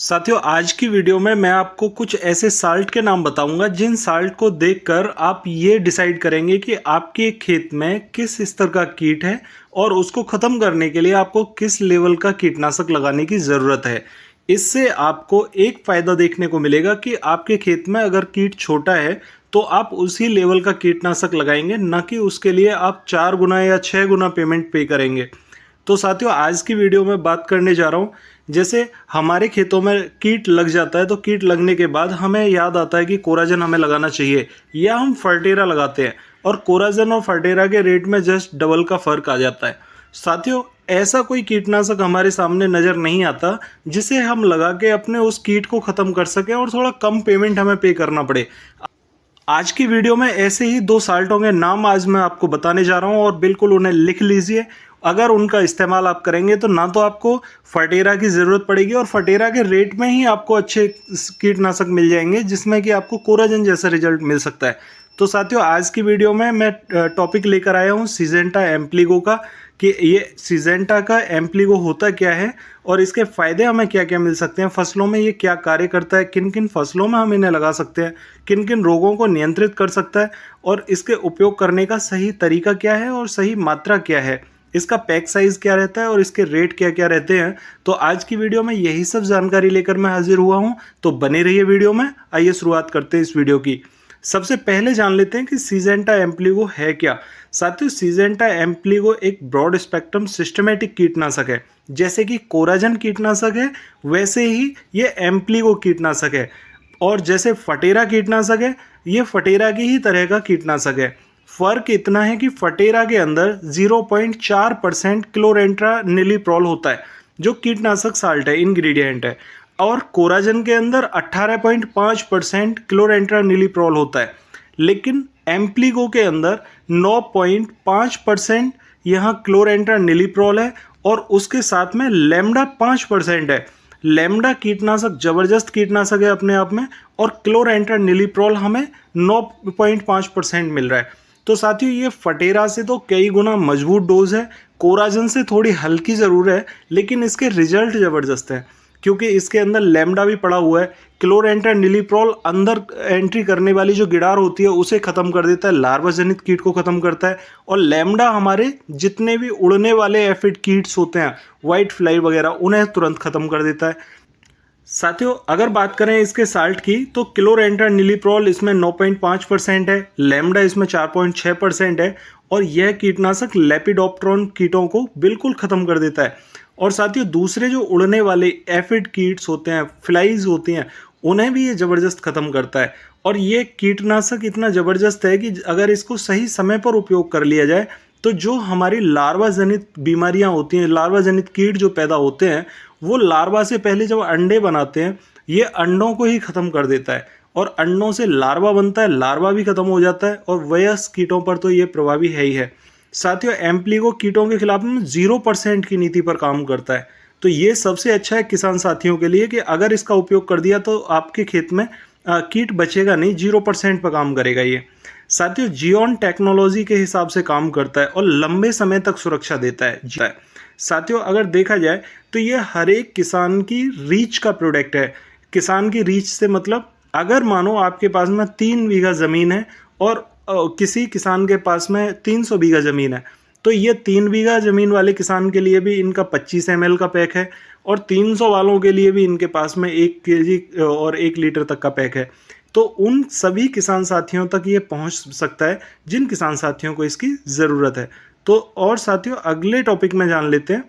साथियों, आज की वीडियो में मैं आपको कुछ ऐसे साल्ट के नाम बताऊंगा जिन साल्ट को देखकर आप ये डिसाइड करेंगे कि आपके खेत में किस स्तर का कीट है और उसको ख़त्म करने के लिए आपको किस लेवल का कीटनाशक लगाने की ज़रूरत है। इससे आपको एक फ़ायदा देखने को मिलेगा कि आपके खेत में अगर कीट छोटा है तो आप उसी लेवल का कीटनाशक लगाएंगे, न कि उसके लिए आप 4 गुना या 6 गुना पेमेंट पे करेंगे। तो साथियों, आज की वीडियो में बात करने जा रहा हूँ, जैसे हमारे खेतों में कीट लग जाता है तो कीट लगने के बाद हमें याद आता है कि कोराजन हमें लगाना चाहिए या हम फर्टेरा लगाते हैं और कोराजन और फर्टेरा के रेट में जस्ट डबल का फर्क आ जाता है। साथियों, ऐसा कोई कीटनाशक हमारे सामने नज़र नहीं आता जिसे हम लगा के अपने उस कीट को ख़त्म कर सकें और थोड़ा कम पेमेंट हमें पे करना पड़े। आज की वीडियो में ऐसे ही 2 साल्टों के नाम आज मैं आपको बताने जा रहा हूं और बिल्कुल उन्हें लिख लीजिए। अगर उनका इस्तेमाल आप करेंगे तो ना तो आपको फर्टेरा की ज़रूरत पड़ेगी और फर्टेरा के रेट में ही आपको अच्छे कीटनाशक मिल जाएंगे जिसमें कि आपको कोराजन जैसा रिजल्ट मिल सकता है। तो साथियों, आज की वीडियो में मैं टॉपिक लेकर आया हूँ सिजेंटा एम्प्लीगो का, कि ये सिजेंटा का एम्प्लीगो होता क्या है और इसके फ़ायदे हमें क्या क्या मिल सकते हैं, फसलों में ये क्या कार्य करता है, किन किन फसलों में हम इन्हें लगा सकते हैं, किन किन रोगों को नियंत्रित कर सकता है और इसके उपयोग करने का सही तरीका क्या है और सही मात्रा क्या है, इसका पैक साइज़ क्या रहता है और इसके रेट क्या क्या रहते हैं। तो आज की वीडियो में यही सब जानकारी लेकर मैं हाजिर हुआ हूँ, तो बने रहिए वीडियो में। आइए शुरुआत करते हैं इस वीडियो की। सबसे पहले जान लेते हैं कि सिजेंटा एम्प्लीगो है क्या। साथियों, सिजेंटा एम्प्लीगो एक ब्रॉड स्पेक्ट्रम सिस्टमेटिक कीटनाशक है। जैसे कि कोराजन कीटनाशक है वैसे ही ये एम्प्लीगो कीटनाशक है, और जैसे फटेरा कीटनाशक है ये फटेरा की ही तरह का कीटनाशक है। फर्क इतना है कि फटेरा के अंदर 0.4% क्लोरेंट्रानिलीप्रोल होता है जो कीटनाशक साल्ट है, इंग्रेडिएंट है, और कोराजन के अंदर 18.5% क्लोरेंट्रानिलीप्रोल होता है। लेकिन एम्प्लीगो के अंदर 9.5% यहाँ क्लोरेंट्रानिलीप्रोल है और उसके साथ में लैम्डा 5% है। लैम्डा कीटनाशक जबरदस्त कीटनाशक है अपने आप में, और क्लोरेंट्रानिलीप्रोल हमें 9.5% मिल रहा है। तो साथियों, ये फटेरा से तो कई गुना मजबूत डोज है, कोराजन से थोड़ी हल्की ज़रूर है, लेकिन इसके रिजल्ट ज़बरदस्त है क्योंकि इसके अंदर लैम्डा भी पड़ा हुआ है। क्लोरेंट्रानिलीप्रोल अंदर एंट्री करने वाली जो गिडार होती है उसे ख़त्म कर देता है, लार्वा जनित कीट को ख़त्म करता है, और लैम्डा हमारे जितने भी उड़ने वाले एफिड कीट्स होते हैं, वाइट फ्लाई वगैरह, उन्हें तुरंत ख़त्म कर देता है। साथियों, अगर बात करें इसके साल्ट की तो क्लोरेंट्रानिलीप्रोल इसमें 9.5% है, लैम्डा इसमें 4.6% है, और यह कीटनाशक लेपिडोप्टेरॉन कीटों को बिल्कुल ख़त्म कर देता है। और साथियों, दूसरे जो उड़ने वाले एफिड कीट्स होते हैं, फ्लाइज होती हैं, उन्हें भी ये ज़बरदस्त ख़त्म करता है। और ये कीटनाशक इतना ज़बरदस्त है कि अगर इसको सही समय पर उपयोग कर लिया जाए तो जो हमारी लार्वा जनित बीमारियां होती हैं, लार्वा जनित कीट जो पैदा होते हैं, वो लार्वा से पहले जब अंडे बनाते हैं ये अंडों को ही ख़त्म कर देता है, और अंडों से लार्वा बनता है, लार्वा भी ख़त्म हो जाता है, और वयस्क कीटों पर तो ये प्रभावी है ही है। साथियों, एम्प्लीगो कीटों के खिलाफ में 0% की नीति पर काम करता है। तो ये सबसे अच्छा है किसान साथियों के लिए कि अगर इसका उपयोग कर दिया तो आपके खेत में कीट बचेगा नहीं, 0% पर काम करेगा ये। साथियों, जियोन टेक्नोलॉजी के हिसाब से काम करता है और लंबे समय तक सुरक्षा देता है। साथियों, अगर देखा जाए तो ये हर एक किसान की रीच का प्रोडक्ट है। किसान की रीच से मतलब, अगर मानो आपके पास में 3 बीघा ज़मीन है और किसी किसान के पास में 300 बीघा ज़मीन है, तो ये 3 बीघा ज़मीन वाले किसान के लिए भी इनका 25 ml का पैक है, और 300 वालों के लिए भी इनके पास में 1 kg और 1 लीटर तक का पैक है। तो उन सभी किसान साथियों तक ये पहुंच सकता है जिन किसान साथियों को इसकी ज़रूरत है। तो और साथियों, अगले टॉपिक में जान लेते हैं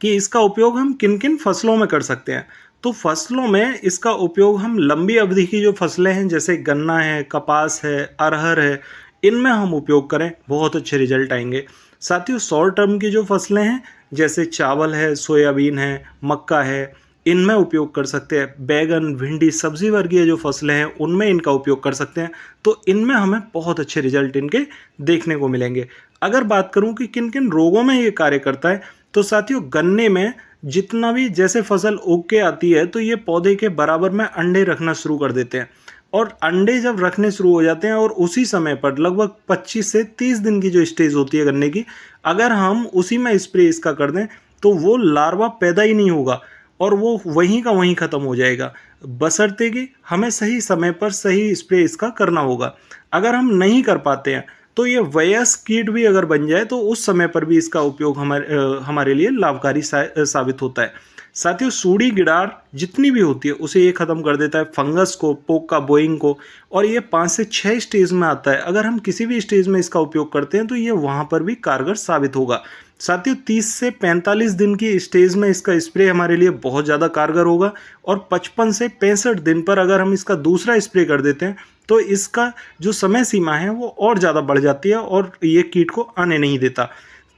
कि इसका उपयोग हम किन किन फसलों में कर सकते हैं। तो फसलों में इसका उपयोग हम लंबी अवधि की जो फसलें हैं, जैसे गन्ना है, कपास है, अरहर है, इनमें हम उपयोग करें, बहुत अच्छे रिजल्ट आएंगे। साथियों, शॉर्ट टर्म की जो फसलें हैं, जैसे चावल है, सोयाबीन है, मक्का है, इनमें उपयोग कर सकते हैं। बैगन, भिंडी, सब्जी वर्गीय जो फसलें हैं उनमें इनका उपयोग कर सकते हैं। तो इनमें हमें बहुत अच्छे रिजल्ट इनके देखने को मिलेंगे। अगर बात करूं कि किन किन रोगों में ये कार्य करता है, तो साथियों, गन्ने में जितना भी जैसे फसल उग के आती है तो ये पौधे के बराबर में अंडे रखना शुरू कर देते हैं, और अंडे जब रखने शुरू हो जाते हैं और उसी समय पर लगभग 25 से 30 दिन की जो स्टेज होती है गन्ने की, अगर हम उसी में स्प्रे इसका कर दें तो वो लार्वा पैदा ही नहीं होगा, और वो वहीं का वहीं ख़त्म हो जाएगा, बशर्ते कि हमें सही समय पर सही स्प्रे इसका करना होगा। अगर हम नहीं कर पाते हैं तो ये वयस्क कीट भी अगर बन जाए तो उस समय पर भी इसका उपयोग हमारे लिए लाभकारी साबित होता है। साथियों, सूढ़ी गिडार जितनी भी होती है उसे ये ख़त्म कर देता है, फंगस को, पोका, बोइंग को, और ये 5 से 6 स्टेज में आता है। अगर हम किसी भी स्टेज में इसका उपयोग करते हैं तो ये वहाँ पर भी कारगर साबित होगा। साथियों, 30 से 45 दिन की स्टेज में इसका स्प्रे हमारे लिए बहुत ज़्यादा कारगर होगा, और 55 से 65 दिन पर अगर हम इसका दूसरा स्प्रे कर देते हैं तो इसका जो समय सीमा है वो और ज़्यादा बढ़ जाती है और ये कीट को आने नहीं देता।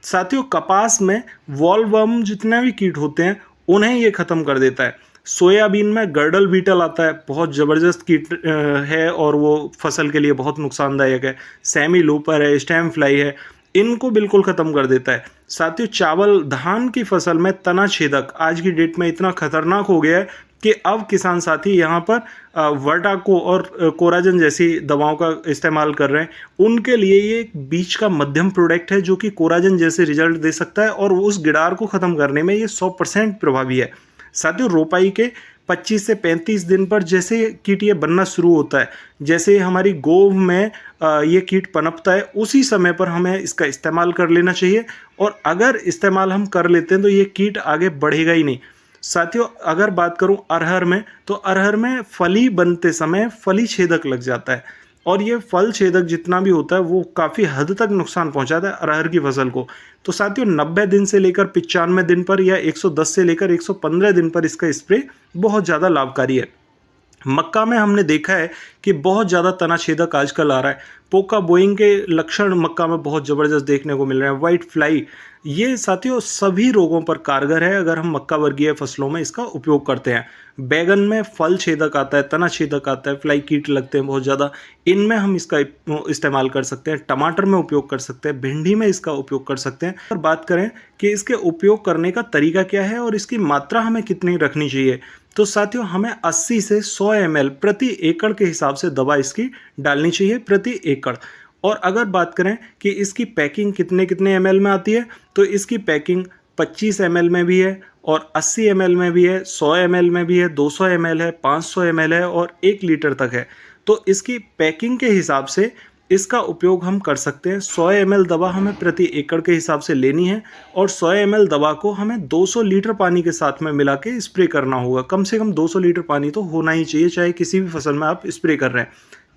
साथियों, कपास में वॉलवर्म जितने भी कीट होते हैं उन्हें ये ख़त्म कर देता है। सोयाबीन में गर्डल बीटल आता है, बहुत ज़बरदस्त कीट है और वो फसल के लिए बहुत नुकसानदायक है। सेमी लूपर है, स्टेम फ्लाई है, इनको बिल्कुल ख़त्म कर देता है। साथियों, चावल धान की फसल में तना छेदक आज की डेट में इतना खतरनाक हो गया है कि अब किसान साथी यहाँ पर वर्टाको और कोराजन जैसी दवाओं का इस्तेमाल कर रहे हैं। उनके लिए ये एक बीच का मध्यम प्रोडक्ट है जो कि कोराजन जैसे रिजल्ट दे सकता है और उस गिडार को ख़त्म करने में ये 100% प्रभावी है। साथियों, रोपाई के 25 से 35 दिन पर जैसे कीट ये बनना शुरू होता है, जैसे हमारी गोभ में ये कीट पनपता है, उसी समय पर हमें इसका इस्तेमाल कर लेना चाहिए। और अगर इस्तेमाल हम कर लेते हैं तो ये कीट आगे बढ़ेगा ही नहीं। साथियों, अगर बात करूं अरहर में, तो अरहर में फली बनते समय फली छेदक लग जाता है, और ये फल छेदक जितना भी होता है वो काफ़ी हद तक नुकसान पहुंचाता है अरहर की फसल को। तो साथियों, 90 दिन से लेकर 95 दिन पर या 110 से लेकर 115 दिन पर इसका स्प्रे बहुत ज़्यादा लाभकारी है। मक्का में हमने देखा है कि बहुत ज़्यादा तना छेदक आजकल आ रहा है। पोका, बोइंग के लक्षण मक्का में बहुत ज़बरदस्त देखने को मिल रहे हैं। वाइट फ्लाई, ये साथियों सभी रोगों पर कारगर है अगर हम मक्का वर्गीय फसलों में इसका उपयोग करते हैं। बैगन में फल छेदक आता है, तना छेदक आता है, फ्लाई कीट लगते हैं बहुत ज़्यादा, इनमें हम इसका इस्तेमाल कर सकते हैं। टमाटर में उपयोग कर सकते हैं, भिंडी में इसका उपयोग कर सकते हैं। और बात करें कि इसके उपयोग करने का तरीका क्या है और इसकी मात्रा हमें कितनी रखनी चाहिए, तो साथियों हमें 80 से 100 ml प्रति एकड़ के हिसाब से दवा इसकी डालनी चाहिए प्रति एकड़। और अगर बात करें कि इसकी पैकिंग कितने कितने ml में आती है, तो इसकी पैकिंग 25 ml में भी है और 80 ml में भी है, 100 ml में भी है, 200 ml है, 500 ml है और 1 लीटर तक है। तो इसकी पैकिंग के हिसाब से इसका उपयोग हम कर सकते हैं। 100 ml दवा हमें प्रति एकड़ के हिसाब से लेनी है और 100 ml दवा को हमें 200 लीटर पानी के साथ में मिला के स्प्रे करना होगा। कम से कम 200 लीटर पानी तो होना ही चाहिए, चाहे किसी भी फसल में आप स्प्रे कर रहे हैं।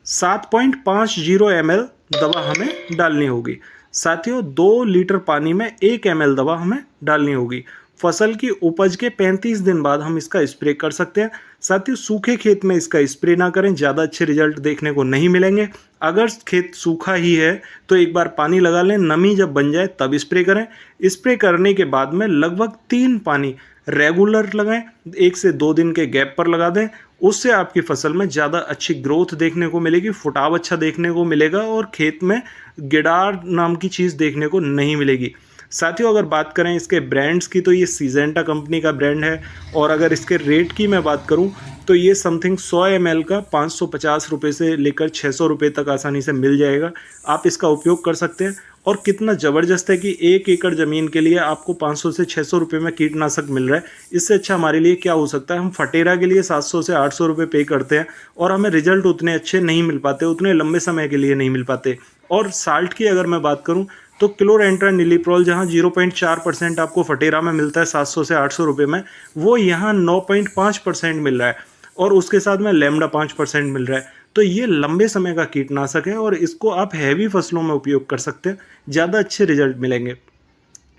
7.50 ml दवा हमें डालनी होगी। साथियों, 2 लीटर पानी में 1 ml दवा हमें डालनी होगी। फसल की उपज के 35 दिन बाद हम इसका स्प्रे कर सकते हैं। साथियों, सूखे खेत में इसका स्प्रे ना करें, ज़्यादा अच्छे रिजल्ट देखने को नहीं मिलेंगे। अगर खेत सूखा ही है तो एक बार पानी लगा लें, नमी जब बन जाए तब स्प्रे करें। स्प्रे करने के बाद में लगभग 3 पानी रेगुलर लगाएं, 1 से 2 दिन के गैप पर लगा दें। उससे आपकी फसल में ज़्यादा अच्छी ग्रोथ देखने को मिलेगी, फुटाव अच्छा देखने को मिलेगा और खेत में गिडार नाम की चीज़ देखने को नहीं मिलेगी। साथियों, अगर बात करें इसके ब्रांड्स की, तो ये सीजेंटा कंपनी का ब्रांड है। और अगर इसके रेट की मैं बात करूं तो ये समथिंग 100 ml का 550 रुपये से लेकर 600 रुपये तक आसानी से मिल जाएगा। आप इसका उपयोग कर सकते हैं। और कितना ज़बरदस्त है कि 1 एकड़ ज़मीन के लिए आपको 500 से 600 रुपये में कीटनाशक मिल रहा है। इससे अच्छा हमारे लिए क्या हो सकता है। हम फटेरा के लिए 700 से 800 रुपये पे करते हैं और हमें रिजल्ट उतने अच्छे नहीं मिल पाते, उतने लंबे समय के लिए नहीं मिल पाते। और साल्ट की अगर मैं बात करूं तो क्लोरेंट्रानिलीप्रोल जहां 0.4% आपको फटेरा में मिलता है 700 से 800 रुपये में, वो यहाँ 9.5% मिल रहा है और उसके साथ में लैम्डा 5% मिल रहा है। तो ये लंबे समय का कीटनाशक है और इसको आप हैवी फसलों में उपयोग कर सकते हैं, ज़्यादा अच्छे रिजल्ट मिलेंगे।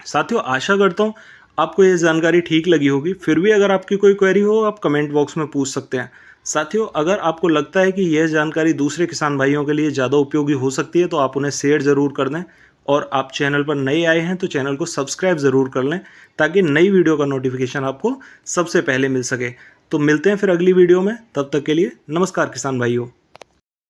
साथियों, आशा करता हूँ आपको ये जानकारी ठीक लगी होगी। फिर भी अगर आपकी कोई क्वेरी हो आप कमेंट बॉक्स में पूछ सकते हैं। साथियों, अगर आपको लगता है कि यह जानकारी दूसरे किसान भाइयों के लिए ज़्यादा उपयोगी हो सकती है तो आप उन्हें शेयर ज़रूर कर दें। और आप चैनल पर नए आए हैं तो चैनल को सब्सक्राइब ज़रूर कर लें ताकि नई वीडियो का नोटिफिकेशन आपको सबसे पहले मिल सके। तो मिलते हैं फिर अगली वीडियो में, तब तक के लिए नमस्कार किसान भाइयों।